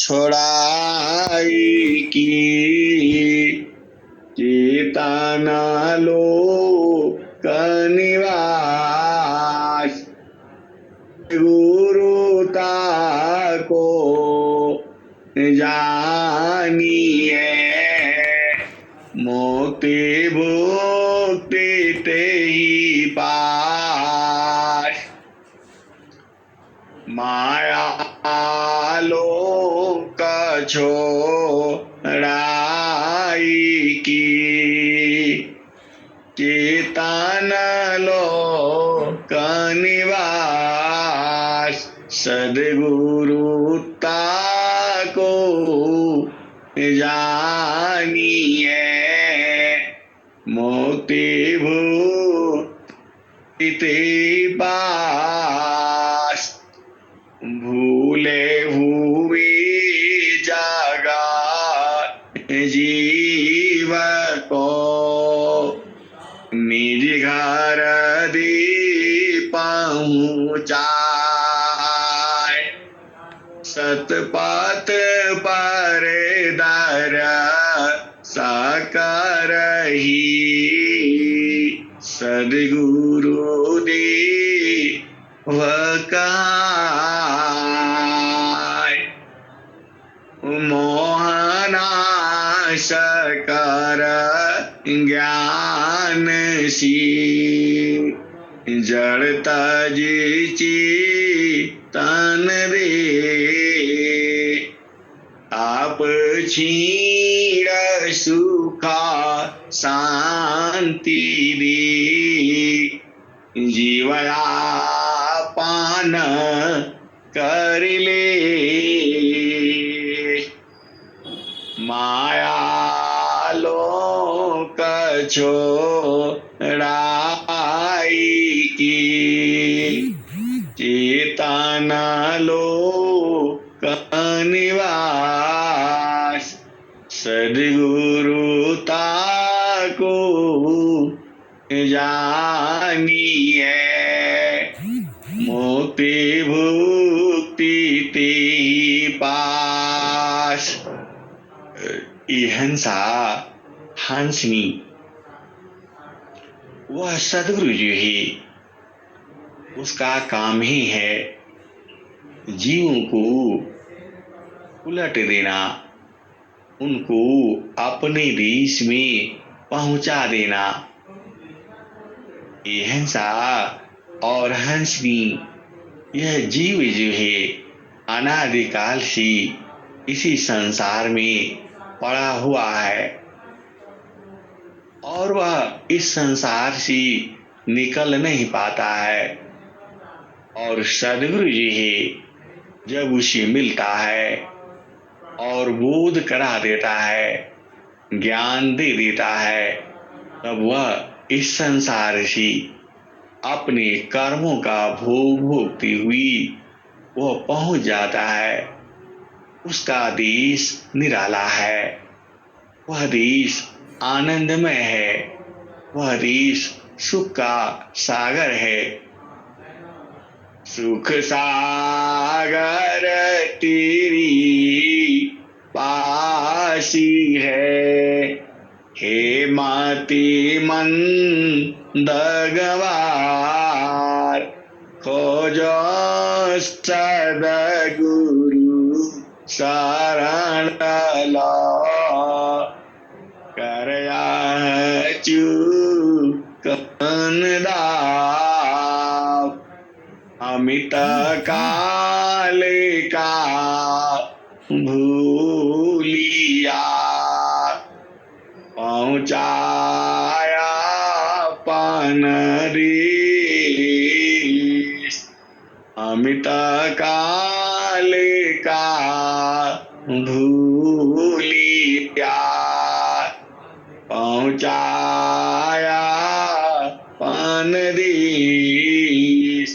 छोड़ाई की चेतना लोक निवास गुरुता को जानिए मोक्ति भुक्ति ते ही पास माया लोक छोड़ाई की चेतन लोक निवास सद्गुरुता को जानिए मोक्ति भुक्ति ते पास भूले हुए जगत जीव को निज घर दे पहुँचाए सतपथ पर दर सकरही सद्गुरु दे वकाय मोहनाश कर ज्ञान सी जड़ता जी तन दे आप छीण सुखा शांति दे जीवया पान कर ले माया लोक छोड़ाई की चेतना लोक निवास सद्गुरुता को जानिए मोक्ति भुक्ति ते पास ये हंसा हंसनी वह सद्गुरु जी ही उसका काम ही है जीवों को उलट देना उनको अपने देश में पहुंचा देना। ये हंसा और हंसनी यह जीव जो है अनादिकाल से इसी संसार में पड़ा हुआ है और वह इस संसार से निकल नहीं पाता है और सद्गुरु जी है जब उसे मिलता है और बोध करा देता है ज्ञान दे देता है तब वह इस संसार से अपने कर्मों का भोग भोगती हुई वह पहुंच जाता है। उसका देश निराला है, वह देश आनंदमय है, वह देश सुख का सागर है। सुख सागर तेरी पासी है हे माती मंद गवार खोजो सद्गुरु शरण लो करया चूकन दाव अमित काल का भूलिया पहुँचाया पान देश अमित काल का भूलिया पहुँचाया पान देश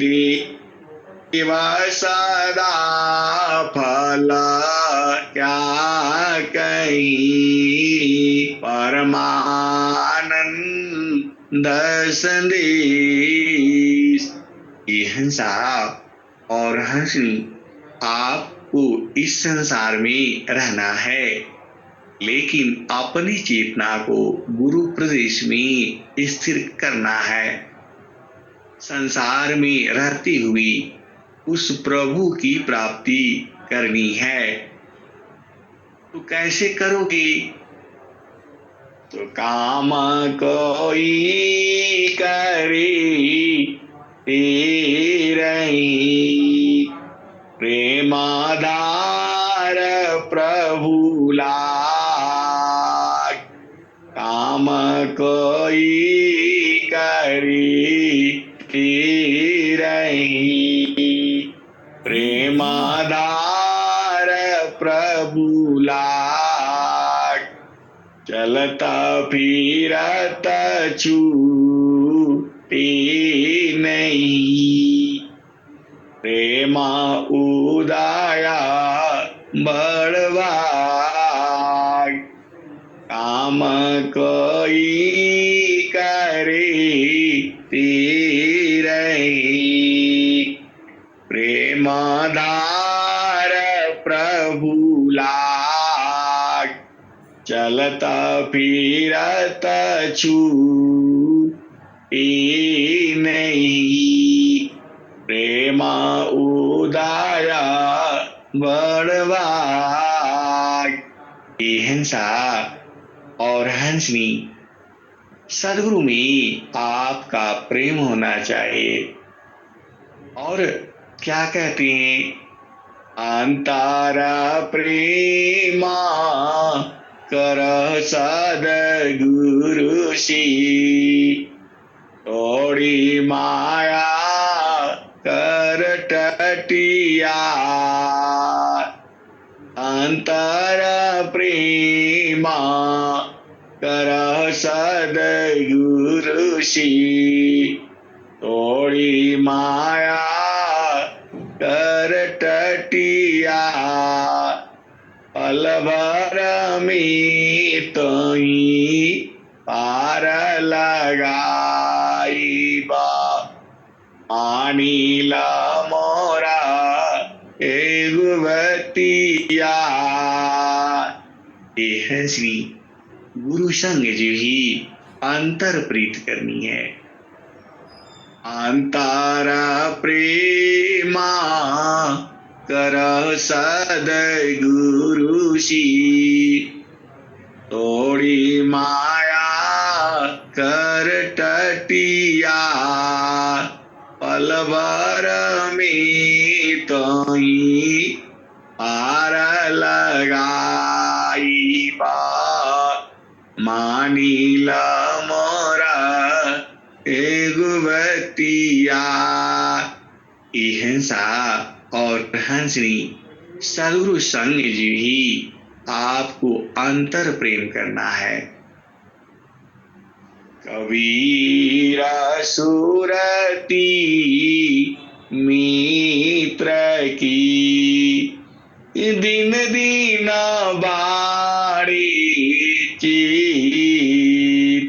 देव सदा फल क्या कहीं परमानंद संदेश। ये हंसा और हंसनी आपको इस संसार में रहना है, लेकिन अपनी चेतना को गुरु प्रदेश में स्थिर करना है। संसार में रहते हुए उस प्रभु की प्राप्ति करनी है। तो कैसे करोगे? तो काम कोई करे तेरही, प्रेमाधार प्रभु लाग। काम कोई करे तेरही, प्रेमाधार प्रभु लाग। चलता फिरत छूटे नहीं, प्रेमा उदाया बड़वाग। काम कोई करे तेरही, प्रेमाधार प्रभु लाग। चलता फिरत छूटे नहीं, प्रेमा उदाया बड़वाग। ये हंसा और हंसनी, सदगुरु में आपका प्रेम होना चाहिए। और क्या कहते हैं? अंतारा प्रेमा कर सदगुरु सी, थोड़ी माया कर टटिया। अंतर प्रेमा कर सदगुरु सी, थोड़ी माया कर टटिया। पल भर में तोई पार लगाई बा, अनिला मोरा एगुवतिया। ये है श्री गुरु संग जी ही अंतर प्रीत करनी है। अंतारा प्रेमा कर सदगुरु सी, थोड़ी माया कर टटिया। पल भर में तोई पार लगाई बा, मानीला मोरा एगुवतिया। हिंसा और हंसनी, सदगुरु संग जी ही आपको अंतर प्रेम करना है। कबीरा सुरती मित्र की, दिन दिन बाड़ी चीत।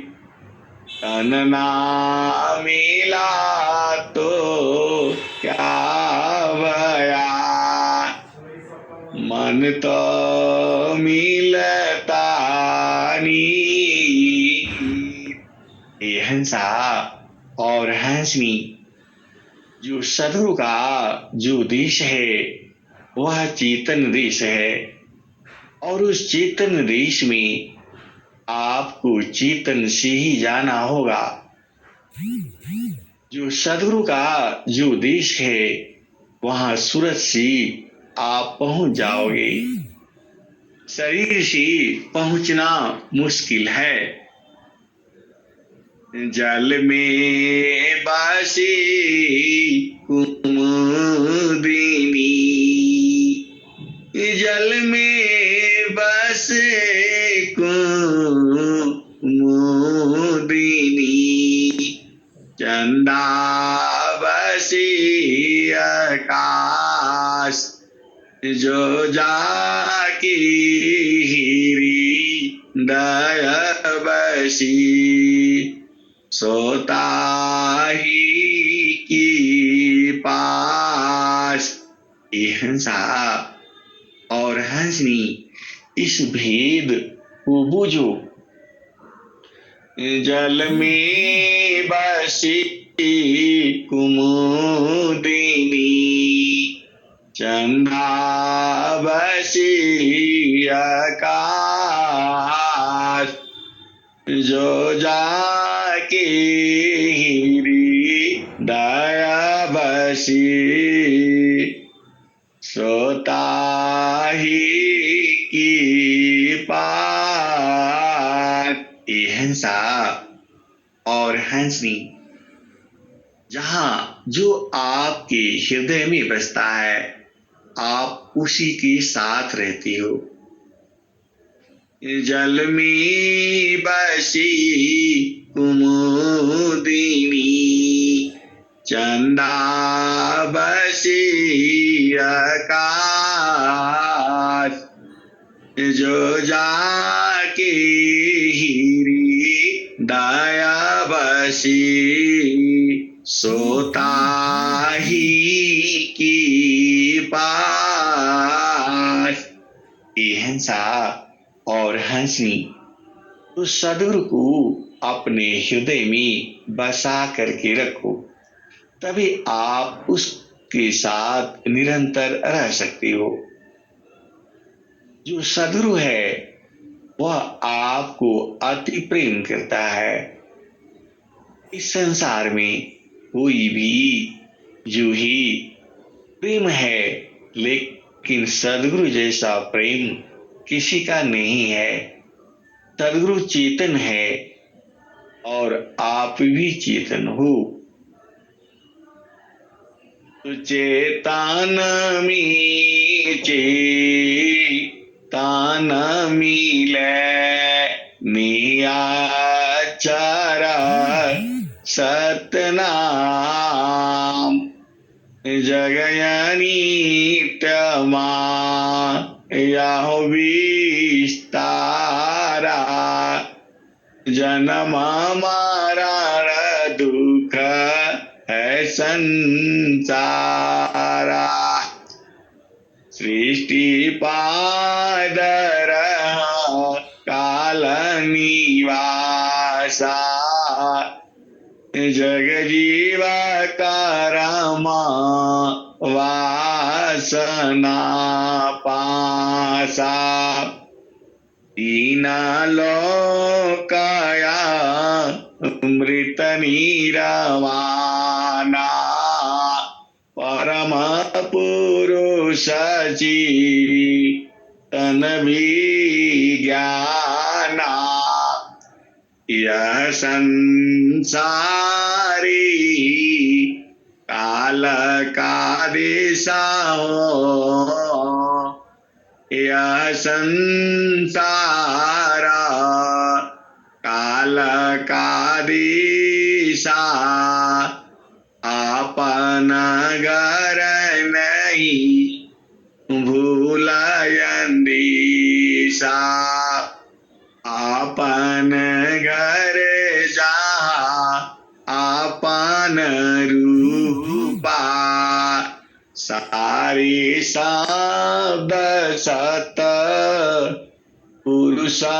तन ना मिला तो क्या भया, मन तो मिलता नहीं। ये हंसा और हंसनी, जो सदगुरु का जो देश है वह चेतन देश है, और उस चेतन देश में आपको चेतन से ही जाना होगा। जो सदगुरु का जो देश है वहां सूरज से आप पहुंच जाओगे। शरीर से पहुंचना मुश्किल है। जल में बासी कुमुदिनी, जल में बसे कुमुदिनी। चंदा बसी आकाश, जो जाकी हिरी दया बसी। सोता ही की पास। ये हंसा और हंसनी इस भेद को बूझो। जल में बसी कुमुदिनी, चंदा बसी आकाश, जो जाके हिरी दया बसी, सोता ही की पात। ये हंसा और हंसनी जहाँ जो आपके हृदय में बसता है, आप उसी के साथ रहते हो। जल में बसी कुमुदिनी, चंदा बसी आकाश, जो जाके हिरी दया बसी, सोता ही की पास। ये हंसा और हंसनी तो सदगुरु को अपने हृदय में बसा करके रखो, तभी आप उसके साथ निरंतर रह सकते हो। जो सदगुरु है वह आपको अति प्रेम करता है। इस संसार में कोई भी जो ही प्रेम है, लेकिन सदगुरु जैसा प्रेम किसी का नहीं है। सदगुरु चेतन है और आप भी चेतन हो। तो चेतन में चेतन मिले, नियाचर सतनाम, जगयनीतमा याहो विस्तारा, जन्म मरण दुख है संसारा, सृष्टि पादर काल निवासा, जग जीव करमा वासना पासा, तीन लोकया मृत निरवाना, परम पुरुष तन विज्ञाना, यह संसारी काल का दिशा हो, यह संसारा काल का दिशा, आपन घर नहीं भूलयन दिशा, आपन घर जहाँ आपन रूपा, सारी शब्द सत पुरुषायनुपा,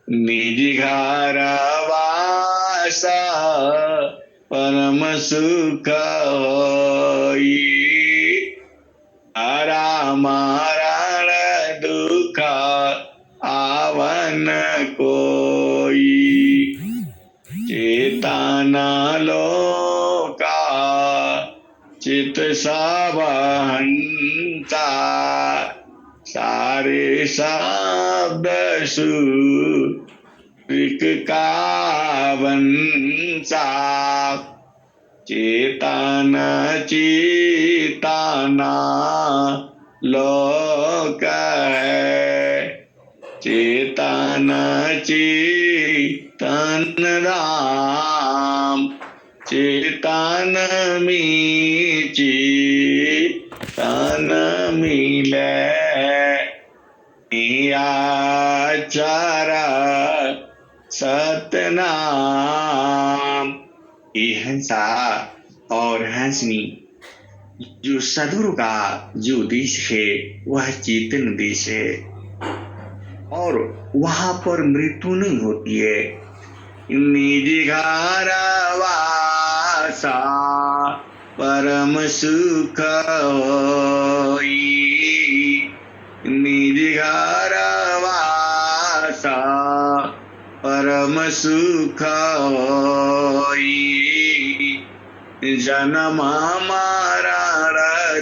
निज घर वास परम सुख होई, हरा मरण दुख आवन कोई, चेतना लोका चित सब हंसा, सारे शब्द सुख का वंशा, चेतना चेतना लोक है, चेतना चेतन राम, चेतन में चेतन मिले, आचार सतनाम। ये हंसा और हंसनी जो सद्गुरु का जो देश है वह चेतन देश है और वहां पर मृत्यु नहीं होती है। निज घर वासा परम सुख होई, निज घर वासा परम सुख होई, जन्म मरण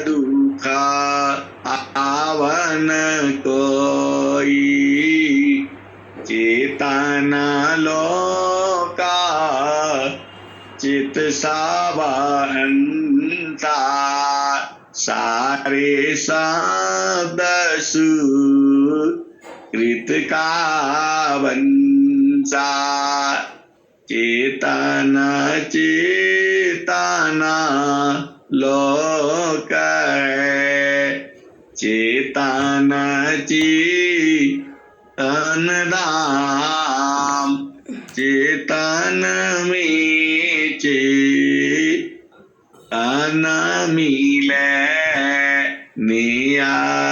दुख आवन कोई, चेतन लोका चित सावहंता, सारे शब्द सुकृत का वंशा, चेतन चेतना लोक है, चेतन चेतन धाम, चेतन में चेतन मिले नियाक्षर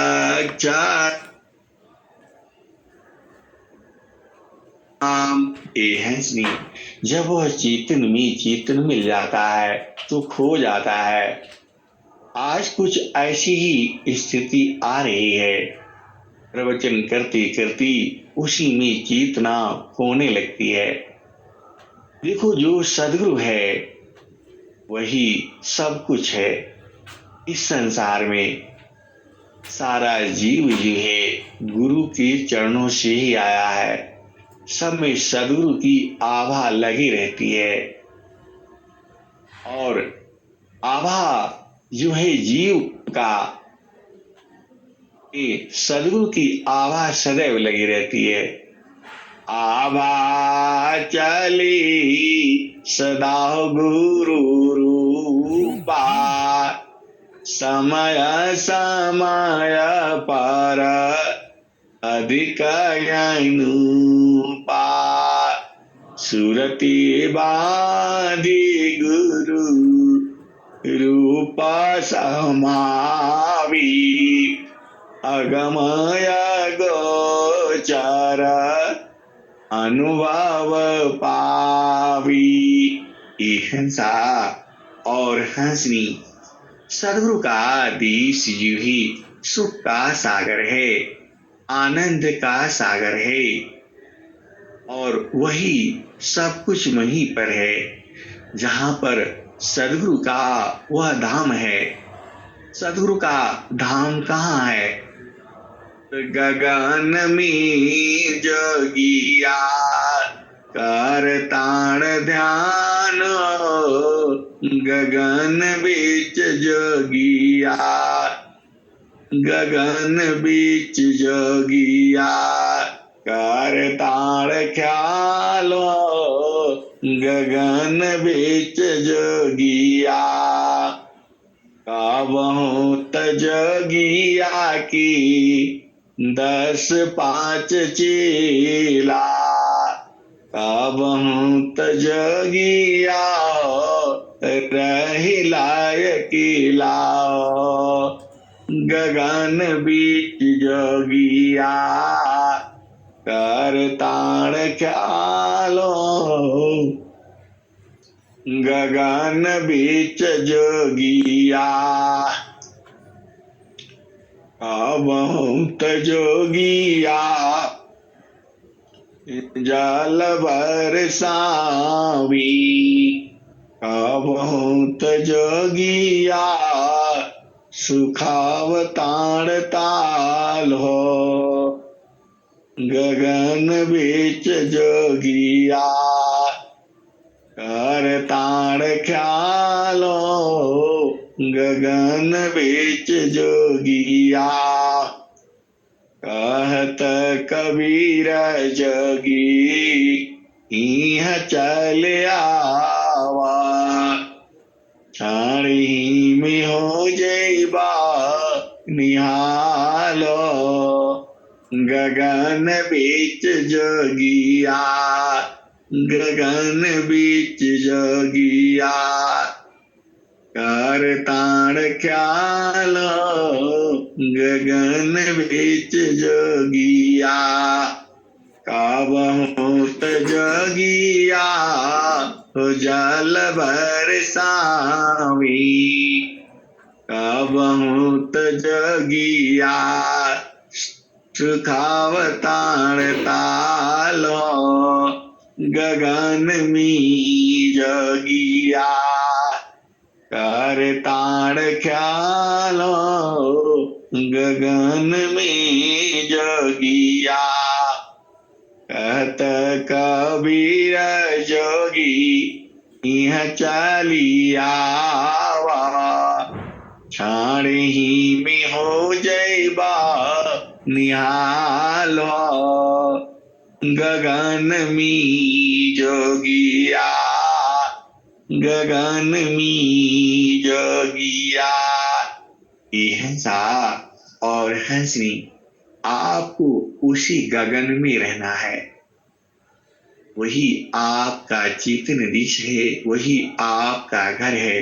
हंसनी। जब वह चेतन में चेतन मिल जाता है तो खो जाता है। आज कुछ ऐसी ही स्थिति आ रही है, प्रवचन करते करते उसी में चेतना खोने लगती है। देखो, जो सद्गुरु है वही सब कुछ है। इस संसार में सारा जीव जो है गुरु के चरणों से ही आया है। सब में सद्गुरु की आभा लगी रहती है और आभा जो है जीव का, सद्गुरु की आभा सदैव लगी रहती है। आभा चली सदा गुरु रूपा, समय समय पर अधिक अनुपा, सुरति बाधी गुरु रूप समावी, अगमय गोचर अनुभव पावी। हंसा और हंसनी, सद्गुरु का देश जो ही सुख का सागर है, आनंद का सागर है और वही सब कुछ वहीं पर है जहां पर सद्गुरु का वह धाम है। सद्गुरु का धाम कहाँ है? गगन में जोगिया कर ताण ध्यान, गगन बीच जोगिया, गगन बीच जोगिया कर ताण ख्यालो, गगन बीच जोगिया का बहुत जोगिया की 10 5 चेला, का बहुत जोगिया रही लायकीला, गगन बीच जोगिया कर ताण ख्यालो, गगन बीच जोगिया बहुत जोगिया जल बरसावी, बहुत जोगिया सुखावतार ताल हो, गगन बीच जोगिया कर ताड़ ख्यालो, गगन बीच जोगिया कहत कबीर जोगी इह चल आवा, क्षण ही में हो जैबा निहालो, गगन बीच जोगिया, गगन बीच जोगिया कर ताड़ ख्याल गगन बिच जोगिया का बहुत जोगिया हो जल बरसावी का बहुत जोगिया सुखावतार तालो गगन में जोगिया कर ताड़ ख्यालो गगन में जोगिया कहत कबीर जोगी यह चलिया क्षण ही में हो जैबा निहालो गगन में जोगिया गगन में जोगिया। हंसा और हंसनी आपको उसी गगन में रहना है, वही आपका चेतन देश है, वही आपका घर है।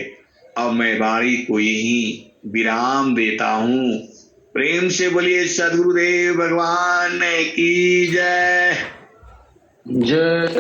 अब मैं वाणी को यही विराम देता हूँ। प्रेम से बोलिए सद्गुरुदेव भगवान की जय। जय।